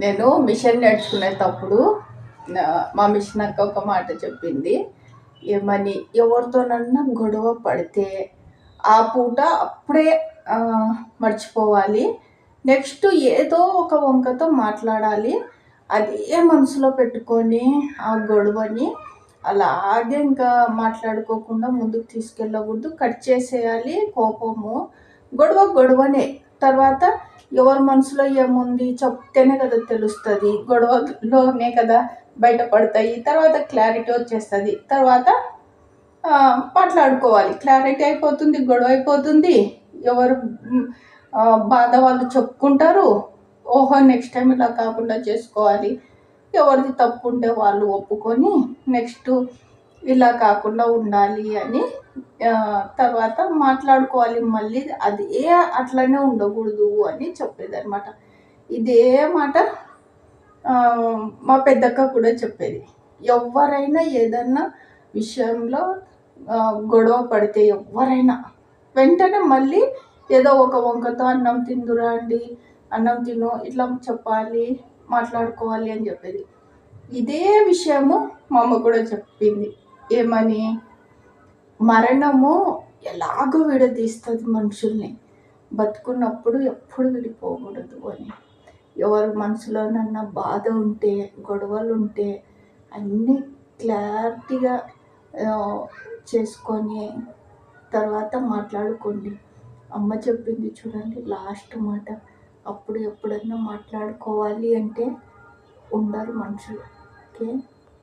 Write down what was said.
నేను మిషన్ నేర్చుకునేటప్పుడు మా మిషన్ అక్క ఒక మాట చెప్పింది. ఏమని, ఎవరితోనన్నా గొడవ పడితే ఆ పూట అప్పుడే మర్చిపోవాలి. నెక్స్ట్ ఏదో ఒక వంకతో మాట్లాడాలి. అదే మనసులో పెట్టుకొని ఆ గొడవని అలాగే ఇంకా మాట్లాడుకోకుండా ముందుకు తీసుకెళ్ళకూడదు. కట్ చేసేయాలి. కోపము గొడవ గొడవనే. తర్వాత ఎవరి మనసులో ఏముంది చెప్తేనే కదా తెలుస్తుంది. గొడవలోనే కదా బయటపడతాయి. తర్వాత క్లారిటీ వచ్చేస్తుంది. తర్వాత మాట్లాడుకోవాలి. క్లారిటీ అయిపోతుంది, గొడవ అయిపోతుంది. ఎవరు బాధ వాళ్ళు చెప్పుకుంటారు. ఓహో నెక్స్ట్ టైం ఇలా కాకుండా చేసుకోవాలి. ఎవరిది తప్పు ఉంటే వాళ్ళు ఒప్పుకొని నెక్స్ట్ ఇలా కాకుండా ఉండాలి అని తర్వాత మాట్లాడుకోవాలి. మళ్ళీ అదే అట్లనే ఉండకూడదు అని చెప్పేదన్నమాట. ఇదే మాట మా పెద్దక్క కూడా చెప్పేది. ఎవరైనా ఏదన్నా విషయంలో గొడవ పడితే ఎవరైనా వెంటనే మళ్ళీ ఏదో ఒక వంకతో అన్నం తిందురా అండి, అన్నం తిను ఇట్లా చెప్పాలి, మాట్లాడుకోవాలి అని చెప్పేది. ఇదే విషయము మా అమ్మ కూడా చెప్పింది. ఏమని, మరణము ఎలాగో విడదీస్తుంది మనుషుల్ని, బతుకున్నప్పుడు ఎప్పుడు విడిపోకూడదు అని. ఎవరి మనసులోనన్నా బాధ ఉంటే, గొడవలు ఉంటే అన్నీ క్లారిటీగా చేసుకొని తర్వాత మాట్లాడుకోండి. అమ్మ చెప్పింది చూడండి లాస్ట్ మాట. అప్పుడు ఎప్పుడన్నా మాట్లాడుకోవాలి అంటే ఉండరు మనుషులు. ఓకే.